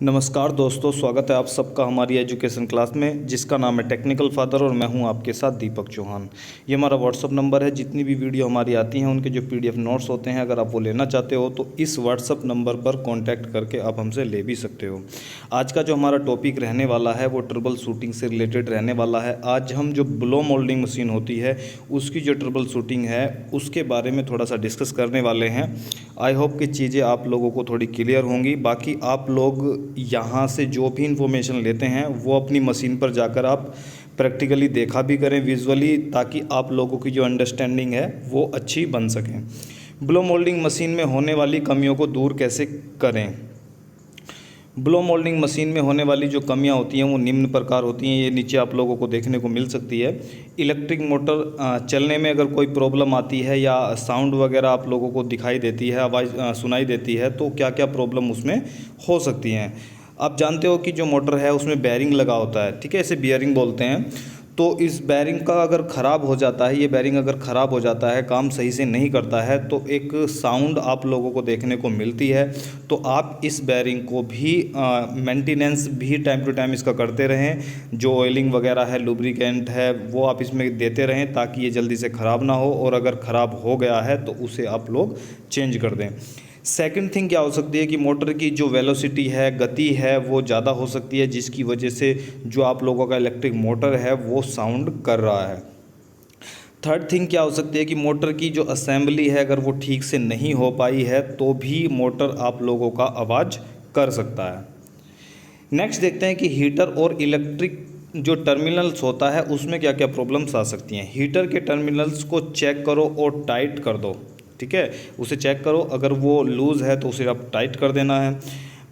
नमस्कार दोस्तों, स्वागत है आप सबका हमारी एजुकेशन क्लास में जिसका नाम है टेक्निकल फादर और मैं हूं आपके साथ दीपक चौहान। ये हमारा व्हाट्सअप नंबर है। जितनी भी वीडियो हमारी आती हैं उनके जो पीडीएफ नोट्स होते हैं, अगर आप वो लेना चाहते हो तो इस व्हाट्सअप नंबर पर कांटेक्ट करके आप हमसे ले भी सकते हो। आज का जो हमारा टॉपिक रहने वाला है वो ट्रबल शूटिंग से रिलेटेड रहने वाला है। आज हम जो ब्लो मोल्डिंग मशीन होती है उसकी जो ट्रबल शूटिंग है उसके बारे में थोड़ा सा डिस्कस करने वाले हैं। आई होप कि चीज़ें आप लोगों को थोड़ी क्लियर होंगी। बाकी आप लोग यहाँ से जो भी इंफॉर्मेशन लेते हैं वो अपनी मशीन पर जाकर आप प्रैक्टिकली देखा भी करें विजुअली, ताकि आप लोगों की जो अंडरस्टैंडिंग है वो अच्छी बन सकें। ब्लो मोल्डिंग मशीन में होने वाली कमियों को दूर कैसे करें। ब्लो मोल्डिंग मशीन में होने वाली जो कमियां होती हैं वो निम्न प्रकार होती हैं। ये नीचे आप लोगों को देखने को मिल सकती है। इलेक्ट्रिक मोटर चलने में अगर कोई प्रॉब्लम आती है या साउंड वगैरह आप लोगों को दिखाई देती है, आवाज़ सुनाई देती है, तो क्या क्या प्रॉब्लम उसमें हो सकती हैं। आप जानते हो कि जो मोटर है उसमें बेयरिंग लगा होता है, ठीक है, इसे बियरिंग बोलते हैं। तो इस बेयरिंग का अगर ख़राब हो जाता है, ये बेयरिंग अगर ख़राब हो जाता है, काम सही से नहीं करता है, तो एक साउंड आप लोगों को देखने को मिलती है। तो आप इस बेयरिंग को भी मेंटेनेंस भी टाइम टू टाइम इसका करते रहें। जो ऑयलिंग वगैरह है, लुब्रिकेंट है, वो आप इसमें देते रहें ताकि ये जल्दी से ख़राब ना हो, और अगर ख़राब हो गया है तो उसे आप लोग चेंज कर दें। सेकंड थिंग क्या हो सकती है कि मोटर की जो वेलोसिटी है, गति है, वो ज़्यादा हो सकती है, जिसकी वजह से जो आप लोगों का इलेक्ट्रिक मोटर है वो साउंड कर रहा है। थर्ड थिंग क्या हो सकती है कि मोटर की जो असेंबली है अगर वो ठीक से नहीं हो पाई है तो भी मोटर आप लोगों का आवाज़ कर सकता है। नेक्स्ट देखते हैं कि हीटर और इलेक्ट्रिक जो टर्मिनल्स होता है उसमें क्या क्या प्रॉब्लम्स आ सकती हैं। हीटर के टर्मिनल्स को चेक करो और टाइट कर दो, ठीक है, उसे चेक करो, अगर वो लूज़ है तो उसे आप टाइट कर देना है।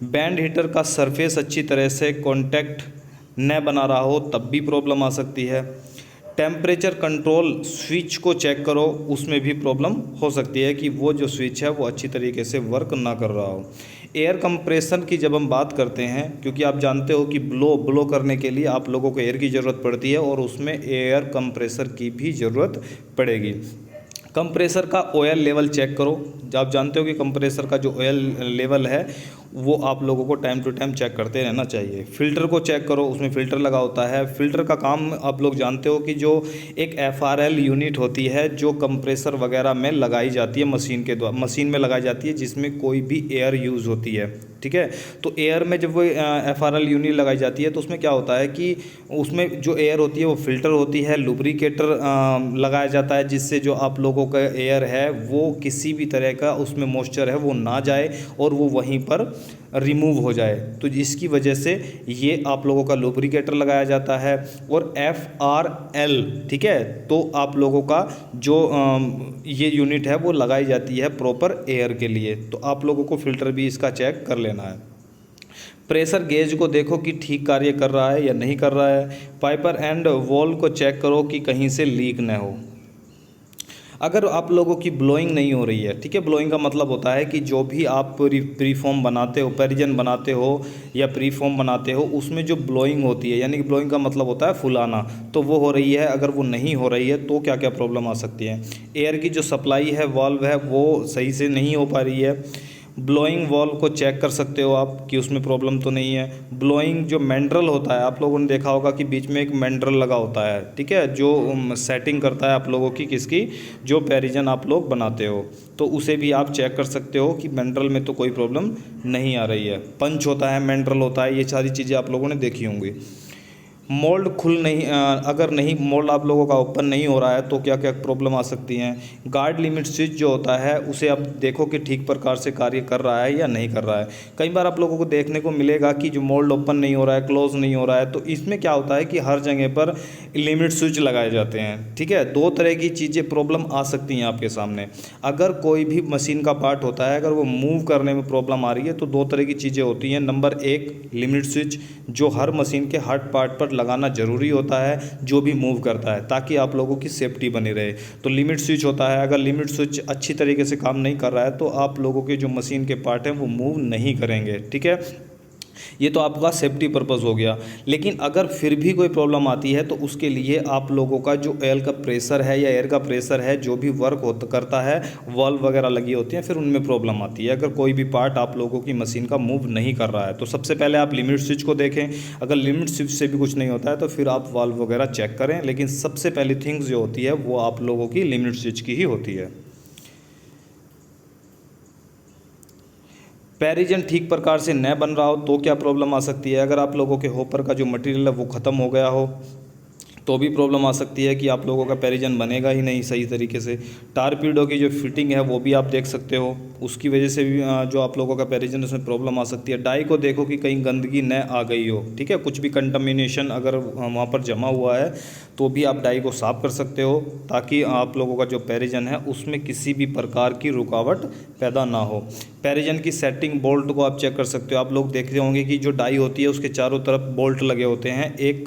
बैंड हीटर का सरफेस अच्छी तरह से कांटेक्ट न बना रहा हो तब भी प्रॉब्लम आ सकती है। टेम्परेचर कंट्रोल स्विच को चेक करो, उसमें भी प्रॉब्लम हो सकती है कि वो जो स्विच है वो अच्छी तरीके से वर्क ना कर रहा हो। एयर कंप्रेशन की जब हम बात करते हैं, क्योंकि आप जानते हो कि ब्लो करने के लिए आप लोगों को एयर की ज़रूरत पड़ती है और उसमें एयर कंप्रेसर की भी ज़रूरत पड़ेगी। कंप्रेसर का ऑयल लेवल चेक करो। आप जानते हो कि कंप्रेसर का जो ऑयल लेवल है वो आप लोगों को टाइम टू टाइम चेक करते रहना चाहिए। फ़िल्टर को चेक करो, उसमें फ़िल्टर लगा होता है। फ़िल्टर का काम आप लोग जानते हो कि जो एक FRL यूनिट होती है जो कंप्रेसर वगैरह में लगाई जाती है, मशीन में लगाई जाती है, जिसमें कोई भी एयर यूज़ होती है, ठीक है। तो एयर में जब वो FRL यूनिट लगाई जाती है तो उसमें क्या होता है कि उसमें जो एयर होती है वो फ़िल्टर होती है, लुब्रिकेटर लगाया जाता है, जिससे जो आप लोगों का एयर है वो किसी भी तरह का उसमें मॉइस्चर है वो ना जाए और वो वहीं पर रिमूव हो जाए। तो इसकी वजह से ये आप लोगों का लुब्रिकेटर लगाया जाता है। और FRL, ठीक है, तो आप लोगों का जो ये यूनिट है वो लगाई जाती है प्रॉपर एयर के लिए। तो आप लोगों को फ़िल्टर भी इसका चेक कर लेना है। प्रेशर गेज को देखो कि ठीक कार्य कर रहा है या नहीं कर रहा है। पाइपर एंड वॉल को चेक करो कि कहीं से लीक न हो। अगर आप लोगों की ब्लोइंग नहीं हो रही है, ठीक है, ब्लोइंग का मतलब होता है कि जो भी आप प्रीफॉर्म बनाते हो, पेरिजन बनाते हो या प्रीफॉर्म बनाते हो, उसमें जो ब्लोइंग होती है, यानी कि ब्लोइंग का मतलब होता है फुलाना, तो वो हो रही है। अगर वो नहीं हो रही है तो क्या क्या प्रॉब्लम आ सकती है। एयर की जो सप्लाई है, वाल्व है, वो सही से नहीं हो पा रही है। ब्लोइंग वॉल को चेक कर सकते हो आप कि उसमें प्रॉब्लम तो नहीं है। ब्लोइंग जो मैंड्रल होता है, आप लोगों ने देखा होगा कि बीच में एक मैंड्रल लगा होता है, ठीक है, जो सेटिंग करता है आप लोगों की किसकी, जो पेरिजन आप लोग बनाते हो, तो उसे भी आप चेक कर सकते हो कि मैंड्रल में तो कोई प्रॉब्लम नहीं आ रही है। पंच होता है, मैंड्रल होता है, ये सारी चीज़ें आप लोगों ने देखी होंगी। मोल्ड अगर नहीं मोल्ड आप लोगों का ओपन नहीं हो रहा है तो क्या क्या प्रॉब्लम आ सकती हैं। गार्ड लिमिट स्विच जो होता है उसे आप देखो कि ठीक प्रकार से कार्य कर रहा है या नहीं कर रहा है। कई बार आप लोगों को देखने को मिलेगा कि जो मोल्ड ओपन नहीं हो रहा है, क्लोज नहीं हो रहा है, तो इसमें क्या होता है कि हर जगह पर लिमिट स्विच लगाए जाते हैं, ठीक है। दो तरह की चीज़ें प्रॉब्लम आ सकती हैं आपके सामने। अगर कोई भी मशीन का पार्ट होता है, अगर वो मूव करने में प्रॉब्लम आ रही है तो दो तरह की चीज़ें होती हैं। नंबर एक, लिमिट स्विच, जो हर मशीन के हर पार्ट पर लगाना ज़रूरी होता है जो भी मूव करता है, ताकि आप लोगों की सेफ्टी बनी रहे। तो लिमिट स्विच होता है, अगर लिमिट स्विच अच्छी तरीके से काम नहीं कर रहा है तो आप लोगों के जो मशीन के पार्ट हैं वो मूव नहीं करेंगे, ठीक है। ये तो आपका सेफ्टी पर्पस हो गया। लेकिन अगर फिर भी कोई प्रॉब्लम आती है तो उसके लिए आप लोगों का जो ऑयल का प्रेशर है या एयर का प्रेशर है, जो भी वर्क होता करता है, वाल्व वगैरह लगी होती हैं, फिर उनमें प्रॉब्लम आती है अगर कोई भी पार्ट आप लोगों की मशीन का मूव नहीं कर रहा है। तो सबसे पहले आप लिमिट स्विच को देखें। अगर लिमिट स्विच से भी कुछ नहीं होता है तो फिर आप वाल्व वगैरह चेक करें। लेकिन सबसे पहली थिंग्स जो होती है वो आप लोगों की लिमिट स्विच की ही होती है। पैरिजन ठीक प्रकार से न बन रहा हो तो क्या प्रॉब्लम आ सकती है। अगर आप लोगों के होपर का जो मटेरियल है वो ख़त्म हो गया हो तो भी प्रॉब्लम आ सकती है कि आप लोगों का पैरिजन बनेगा ही नहीं सही तरीके से। टारपीडो की जो फिटिंग है वो भी आप देख सकते हो, उसकी वजह से भी जो आप लोगों का पैरिजन उसमें प्रॉब्लम आ सकती है। डाई को देखो कि कहीं गंदगी न आ गई हो, ठीक है, कुछ भी कंटामिनेशन अगर वहाँ पर जमा हुआ है तो भी आप डाई को साफ़ कर सकते हो, ताकि आप लोगों का जो पैरिजन है उसमें किसी भी प्रकार की रुकावट पैदा ना हो। पैरिजन की सेटिंग बोल्ट को आप चेक कर सकते हो। आप लोग देख रहे होंगे कि जो डाई होती है उसके चारों तरफ बोल्ट लगे होते हैं एक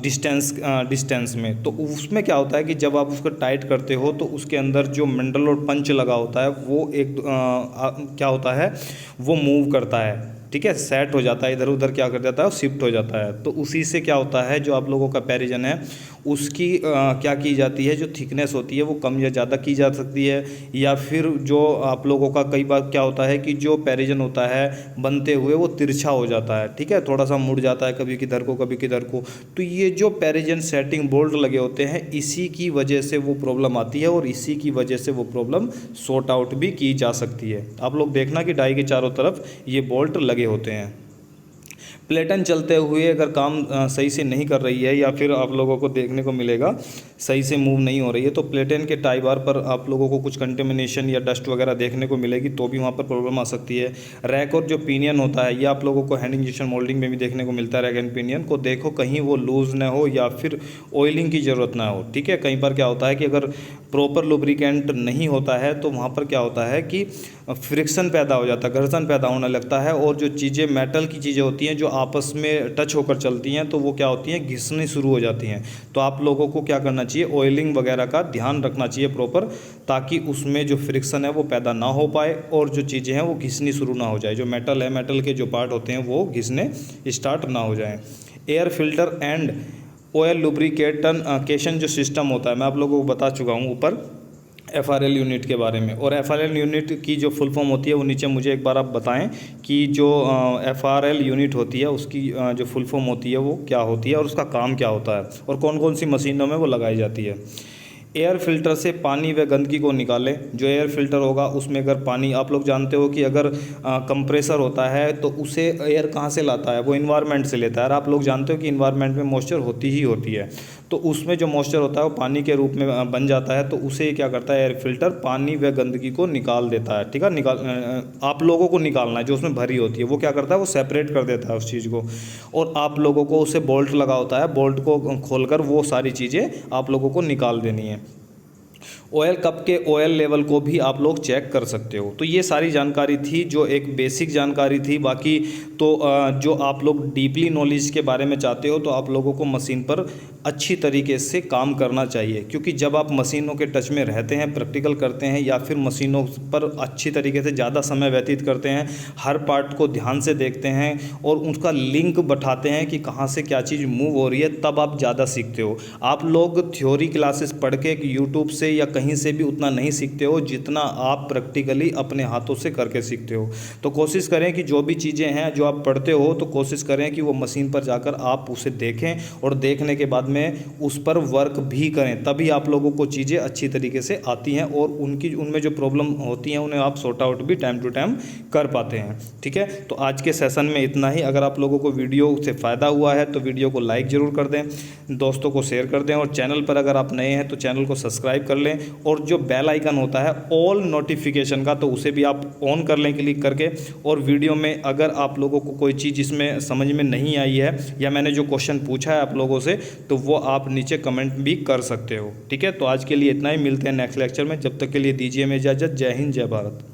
डिस्टेंस में। तो उसमें क्या होता है कि जब आप उसको टाइट करते हो तो उसके अंदर जो मंडल और पंच लगा होता है वो एक क्या होता है, वो मूव करता है, ठीक है, सेट हो जाता है, इधर उधर क्या कर जाता है, शिफ्ट हो जाता है। तो उसी से क्या होता है, जो आप लोगों का पैरिजन है उसकी क्या की जाती है, जो थिकनेस होती है वो कम या ज़्यादा की जा सकती है। या फिर जो आप लोगों का कई बार क्या होता है कि जो पैरिजन होता है बनते हुए वो तिरछा हो जाता है, ठीक है, थोड़ा सा मुड़ जाता है, कभी किधर को कभी किधर को। तो ये जो पैरिजन सेटिंग बोल्ट लगे होते हैं इसी की वजह से वो प्रॉब्लम आती है और इसी की वजह से वो प्रॉब्लम सॉर्ट आउट भी की जा सकती है। आप लोग देखना कि डाई के चारों तरफ ये बोल्ट लगे होते हैं। प्लेटन चलते हुए अगर काम सही से नहीं कर रही है या फिर आप लोगों को देखने को मिलेगा सही से मूव नहीं हो रही है तो प्लेटन के टाई बार पर आप लोगों को कुछ कंटेमिनेशन या डस्ट वगैरह देखने को मिलेगी, तो भी वहाँ पर प्रॉब्लम आ सकती है। रैक और जो पिनियन होता है ये आप लोगों को हैंड इंजेक्शन मोल्डिंग में भी देखने को मिलता है। रैक एंड पिनियन को देखो कहीं वो लूज़ ना हो या फिर ऑयलिंग की ज़रूरत ना हो, ठीक है। कई बार क्या होता है कि अगर प्रॉपर लुब्रिकेंट नहीं होता है तो वहाँ पर क्या होता है कि फ्रिक्शन पैदा हो जाता है, घर्षण पैदा होने लगता है और जो चीज़ें मेटल की चीज़ें होती हैं जो आपस में टच होकर चलती हैं तो वो क्या होती हैं, घिसनी शुरू हो जाती हैं। तो आप लोगों को क्या करना चाहिए, ऑयलिंग वगैरह का ध्यान रखना चाहिए प्रॉपर, ताकि उसमें जो फ्रिक्शन है वो पैदा ना हो पाए और जो चीज़ें हैं वो घिसनी शुरू ना हो जाए। जो मेटल है, मेटल के जो पार्ट होते हैं वो घिसने स्टार्ट ना हो जाएँ। Air filter and oil lubrication जो सिस्टम होता है मैं आप लोगों को बता चुका हूँ ऊपर FRL यूनिट के बारे में। और FRL यूनिट की जो फुल फॉर्म होती है वो नीचे मुझे एक बार आप बताएं कि जो FRL यूनिट होती है उसकी जो फुल फॉर्म होती है वो क्या होती है और उसका काम क्या होता है और कौन कौन सी मशीनों में वो लगाई जाती है। एयर फिल्टर से पानी व गंदगी को निकालें। जो एयर फिल्टर होगा उसमें अगर पानी, आप लोग जानते हो कि अगर कंप्रेसर होता है तो उसे एयर कहाँ से लाता है, वो इन्वायरमेंट से लेता है। और आप लोग जानते हो कि इन्वायरमेंट में मॉइस्चर होती ही होती है, तो उसमें जो मॉइस्चर होता है वो पानी के रूप में बन जाता है। तो उसे क्या करता है, एयर फिल्टर पानी व गंदगी को निकाल देता है, ठीक है। आप लोगों को निकालना है, जो उसमें भरी होती है वो क्या करता है, वो सेपरेट कर देता है उस चीज़ को। और आप लोगों को उसे बोल्ट लगा होता है, बोल्ट को खोलकर वो सारी चीज़ें आप लोगों को निकाल देनी है। ऑयल कप के ऑयल लेवल को भी आप लोग चेक कर सकते हो। तो ये सारी जानकारी थी जो एक बेसिक जानकारी थी। बाकी तो जो आप लोग डीपली नॉलेज के बारे में चाहते हो तो आप लोगों को मशीन पर अच्छी तरीके से काम करना चाहिए, क्योंकि जब आप मशीनों के टच में रहते हैं, प्रैक्टिकल करते हैं या फिर मशीनों पर अच्छी तरीके से ज़्यादा समय व्यतीत करते हैं, हर पार्ट को ध्यान से देखते हैं और उसका लिंक बैठाते हैं कि कहाँ से क्या चीज़ मूव हो रही है, तब आप ज़्यादा सीखते हो। आप लोग थ्योरी क्लासेस पढ़ के यूट्यूब से या कहीं से भी उतना नहीं सीखते हो जितना आप प्रैक्टिकली अपने हाथों से करके सीखते हो। तो कोशिश करें कि जो भी चीज़ें हैं जो आप पढ़ते हो तो कोशिश करें कि वो मशीन पर जाकर आप उसे देखें और देखने के बाद में उस पर वर्क भी करें, तभी आप लोगों को चीज़ें अच्छी तरीके से आती हैं और उनमें जो प्रॉब्लम होती हैं उन्हें आप सॉर्ट आउट भी टाइम टू टाइम कर पाते हैं, ठीक है। तो आज के सेशन में इतना ही। अगर आप लोगों को वीडियो से फ़ायदा हुआ है तो वीडियो को लाइक ज़रूर कर दें, दोस्तों को शेयर कर दें और चैनल पर अगर आप नए हैं तो चैनल को सब्सक्राइब कर लें और जो बेल आइकन होता है ऑल नोटिफिकेशन का तो उसे भी आप ऑन कर लें क्लिक करके। और वीडियो में अगर आप लोगों को कोई चीज़ इसमें समझ में नहीं आई है या मैंने जो क्वेश्चन पूछा है आप लोगों से तो वो आप नीचे कमेंट भी कर सकते हो, ठीक है। तो आज के लिए इतना ही, मिलते हैं नेक्स्ट लेक्चर में। जब तक के लिए दीजिए हमें इजाज़त। जय हिंद, जय भारत।